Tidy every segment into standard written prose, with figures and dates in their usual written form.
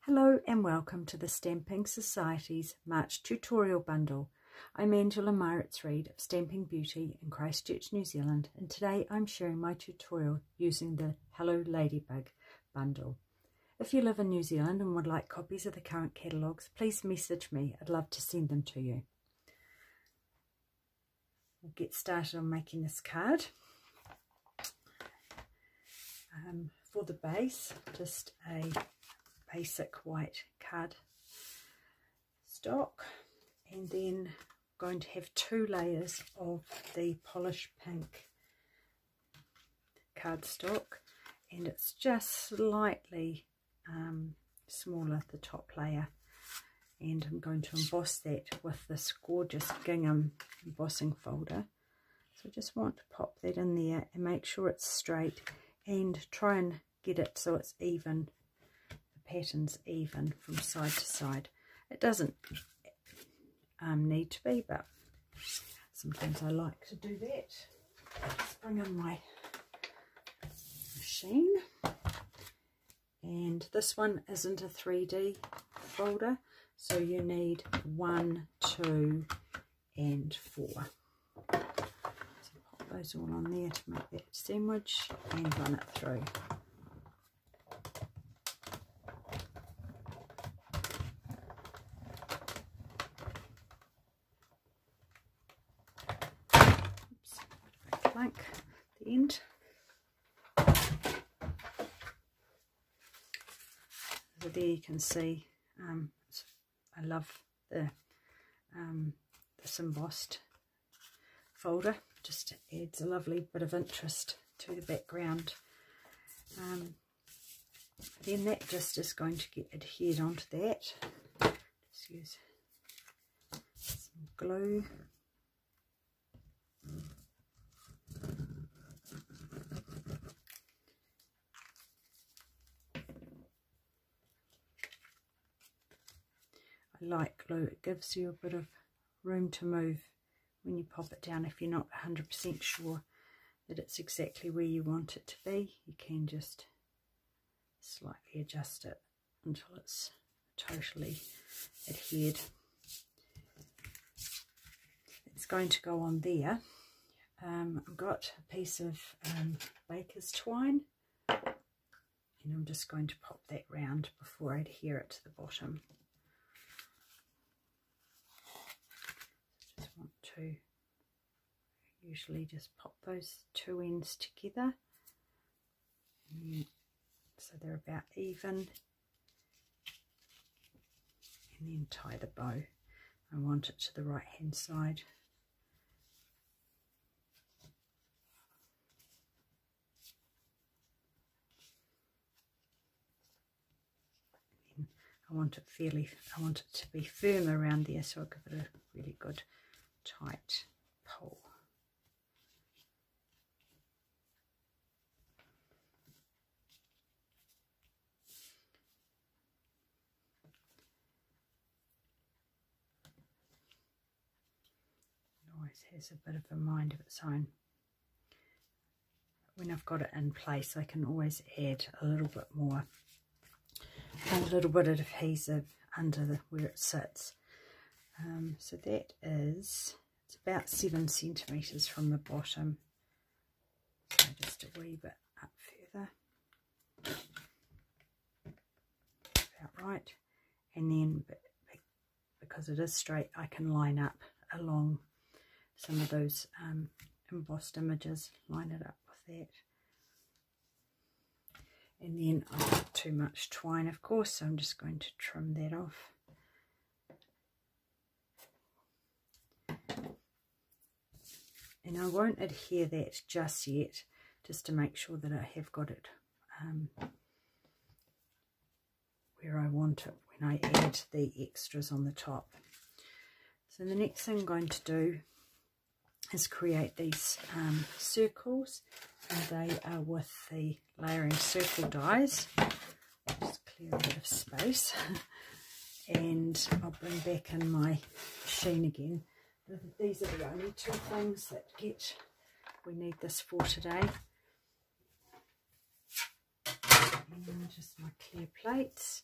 Hello and welcome to the Stamping Society's March tutorial bundle. I'm Angela Meiritz-Reid of Stamping Beauty in Christchurch, New Zealand, and today I'm sharing my tutorial using the Hello Ladybug bundle. If you live in New Zealand and would like copies of the current catalogues, please message me. I'd love to send them to you. We'll get started on making this card. For the base, just a basic white card stock, and then I'm going to have 2 layers of the polished pink cardstock, and it's just slightly smaller, the top layer, and I'm going to emboss that with this gorgeous Gingham embossing folder. So I just want to pop that in there and make sure it's straight and try and get it so it's even, patterns even from side to side. It doesn't need to be, but sometimes I like to do that. Let's bring in my machine, and this one isn't a 3D folder, so you need 1, 2 and 4. So pop those all on there to make that sandwich and run it through. Blank at the end. So there you can see I love this embossed folder, just adds a lovely bit of interest to the background. Then that just is going to get adhered onto that. Just use some glue. I like glue, it gives you a bit of room to move when you pop it down. If you're not 100% sure that it's exactly where you want it to be, you can just slightly adjust it until it's totally adhered. It's going to go on there. I've got a piece of baker's twine, and I'm just going to pop that round before I adhere it to the bottom. Just want to usually just pop those 2 ends together, so they're about even, and then tie the bow. I want it to the right hand side. I want it to be firm around there, so I'll give it a really good tight pull. It always has a bit of a mind of its own. When I've got it in place, I can always add a little bit more, a little bit of adhesive under where it sits. So that is, it's about 7 centimetres from the bottom, so just a wee bit up further, about right. And then because it is straight, I can line up along some of those embossed images, line it up with that. And then I've got too much twine, of course, so I'm just going to trim that off. And I won't adhere that just yet, just to make sure that I have got it where I want it when I add the extras on the top. So the next thing I'm going to do is create these circles, and they are with the layering circle dies. Just clear a bit of space and I'll bring back in my machine again. These are the only 2 things that we need this for today. And just my clear plates.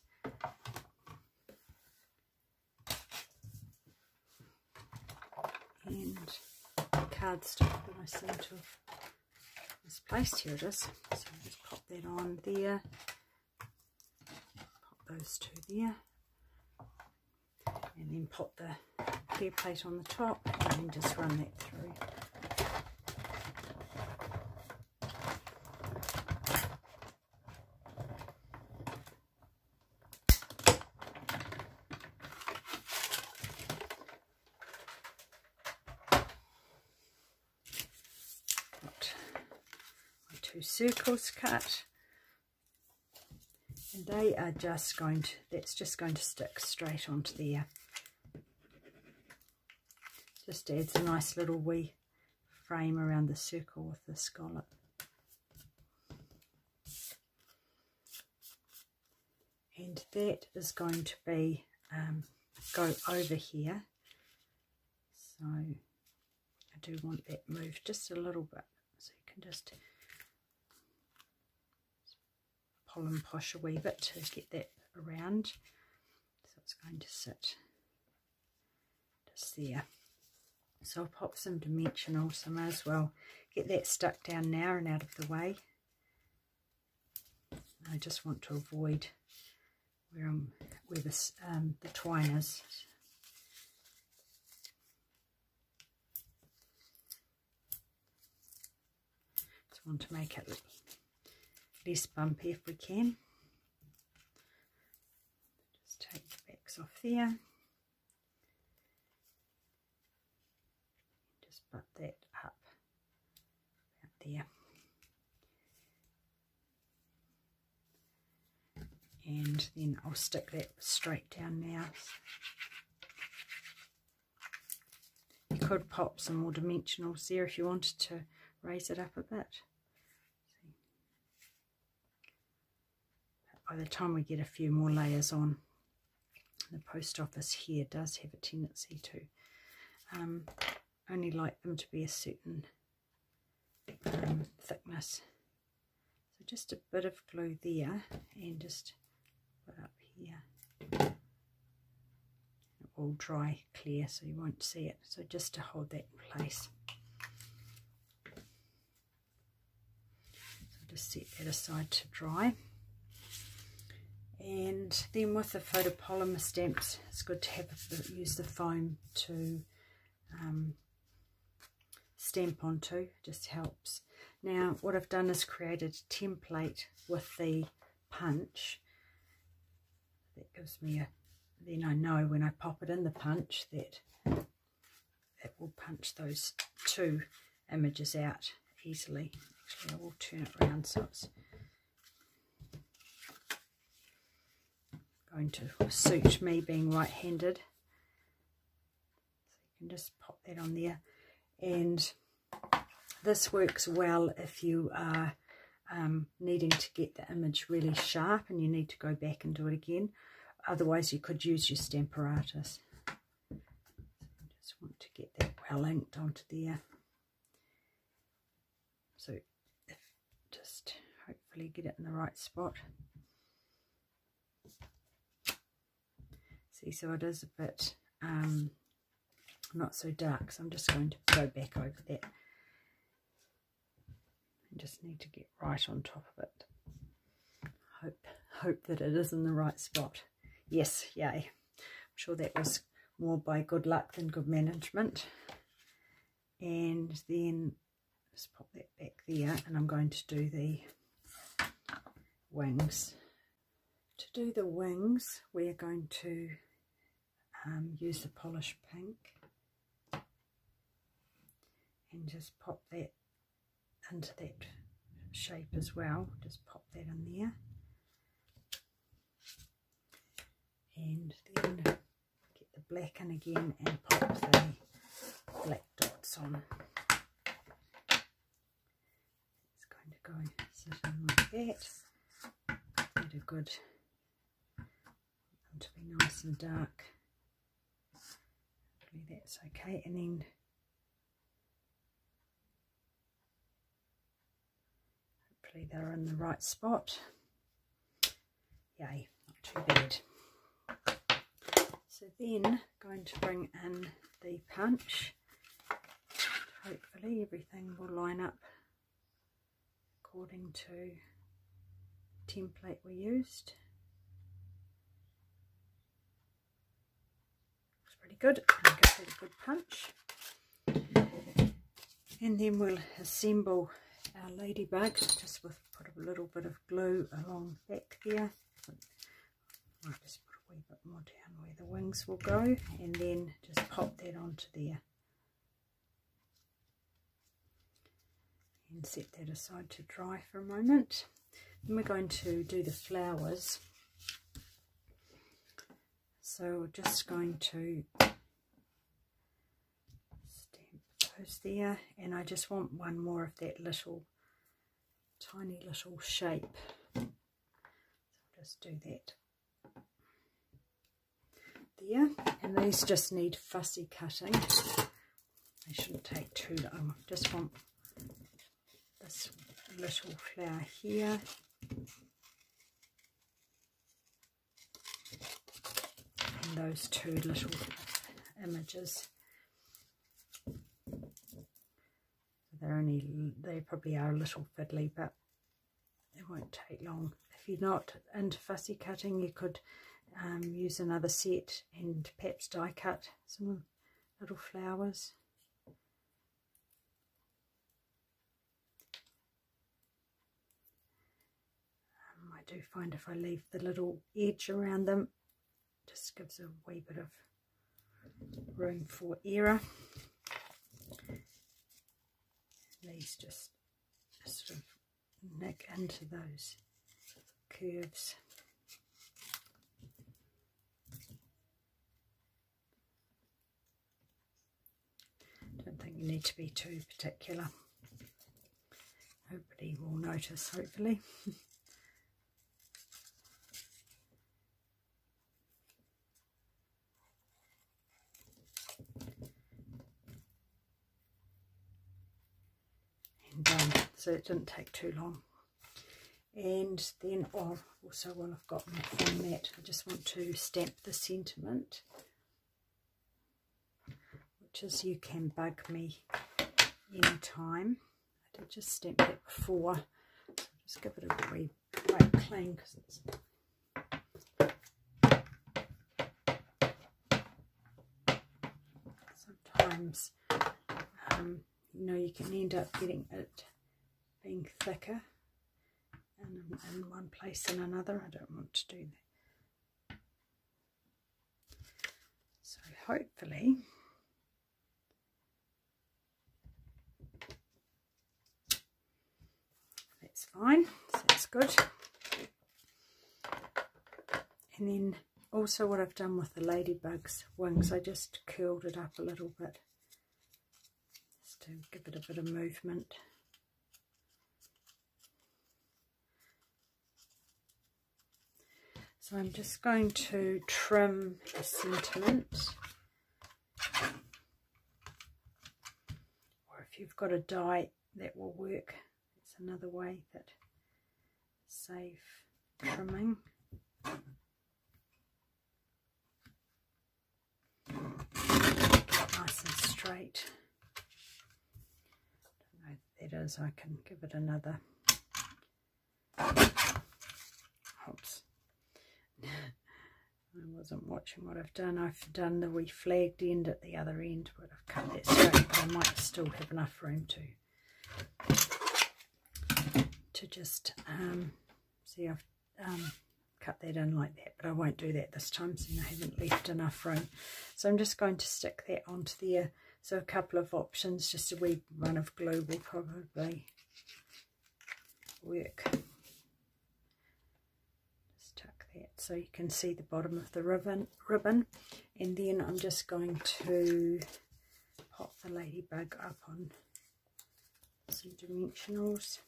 cardstock that I seem to have misplaced. Here it is. So I'll just pop that on there. Pop those two there. And then pop the clear plate on the top and then just run that through. Got my 2 circles cut. And they are just going to, that's just going to stick straight onto there. Just adds a nice little wee frame around the circle with the scallop. And that is going to be, go over here. So I do want that moved just a little bit. So you can just pull and push a wee bit to get that around. So it's going to sit just there. So I'll pop some dimensional, so I may as well get that stuck down now and out of the way. I just want to avoid where the twine is. Just want to make it less bumpy if we can. Just take the backs off there. Butt that up about there, and then I'll stick that straight down now. You could pop some more dimensionals there if you wanted to raise it up a bit. By the time we get a few more layers on, the post office here does have a tendency to only like them to be a certain thickness. So just a bit of glue there and just put up here. It will dry clear so you won't see it. So just to hold that in place. So just set that aside to dry. And then with the photopolymer stamps, it's good to use the foam to stamp onto, just helps. Now what I've done is created a template with the punch. That gives me then I know when I pop it in the punch that it will punch those 2 images out easily. Actually I will turn it around so it's going to suit me being right-handed. So you can just pop that on there. And this works well if you are needing to get the image really sharp and you need to go back and do it again. Otherwise you could use your Stamparatus. So I just want to get that well inked onto there. So just hopefully get it in the right spot. See, so it is a bit not so dark, so I'm just going to go back over that. I just need to get right on top of it. Hope that it is in the right spot. Yes, yay. I'm sure that was more by good luck than good management. And then just pop that back there, and I'm going to do the wings. To do the wings, we're going to use the polished pink. And just pop that into that shape as well. Just pop that in there. And then get the black in again and pop the black dots on. It's going to go sit in like that. Get a good, to be nice and dark. Hopefully that's okay. And then they're in the right spot. Yay, not too bad. So then going to bring in the punch. hopefully everything will line up according to the template we used. Looks pretty good. I'll give it a good punch. And then we'll assemble our ladybug just with put a little bit of glue along back there. Might just put a wee bit more down where the wings will go, and then just pop that onto there and set that aside to dry for a moment. Then we're going to do the flowers, so we're just going to stamp those there, and I just want one more of that little tiny little shape, so I'll just do that there. And these just need fussy cutting, they shouldn't take too long. Just want this little flower here, and those two little images. They probably are a little fiddly, but it won't take long. If you're not into fussy cutting, you could use another set and perhaps die cut some little flowers. I do find if I leave the little edge around them, it just gives a wee bit of room for error. These just sort of nick into those curves. Don't think you need to be too particular. Nobody will notice, hopefully. So it didn't take too long. And then also while I've got my format, I just want to stamp the sentiment, which is "You can bug me anytime." I did just stamp that before, so just give it a wee right clean, because it's sometimes you know, you can end up getting it being thicker in one place than another. I don't want to do that. So hopefully that's fine. So that's good. And then also what I've done with the ladybug's wings, I just curled it up a little bit just to give it a bit of movement. So I'm just going to trim the sentiment, or if you've got a die that will work, it's another way that save trimming. Nice and straight. Don't know if that is, I can give it another. Oops. I wasn't watching what I've done. I've done the wee flagged end at the other end, but I've cut that straight, but I might still have enough room to just see, I've cut that in like that, but I won't do that this time, so I haven't left enough room. So I'm just going to stick that onto there. So a couple of options, just a wee run of glue will probably work. So you can see the bottom of the ribbon, and then I'm just going to pop the ladybug up on some dimensionals.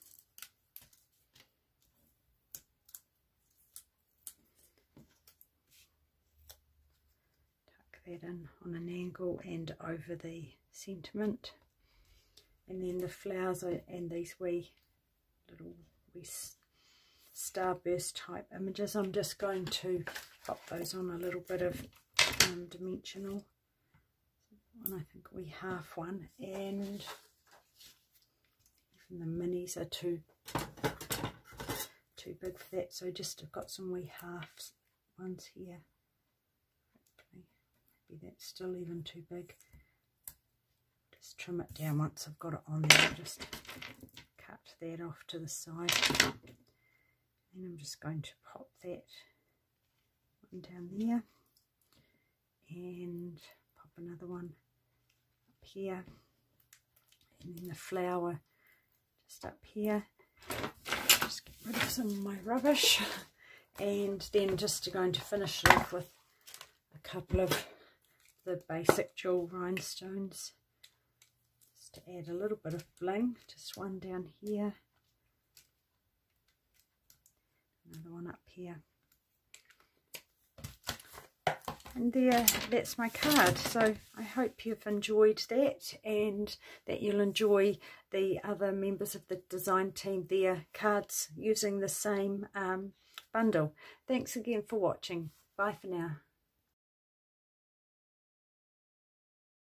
Tuck that in on an angle and over the sentiment, and then the flowers and these wee little starburst type images, I'm just going to pop those on a little bit of dimensional one, I think we half one, and even the minis are too big for that, so just I've got some wee half ones here. Maybe that's still even too big. Just trim it down once I've got it on there. Just cut that off to the side, and I'm just going to pop that one down there and pop another one up here, and then the flower just up here. Just get rid of some of my rubbish, and then just going to finish it off with a couple of the basic jewel rhinestones, just to add a little bit of bling. Just one down here, another one up here, and there, that's my card. So I hope you've enjoyed that, and that you'll enjoy the other members of the design team, their cards using the same bundle. Thanks again for watching. Bye for now.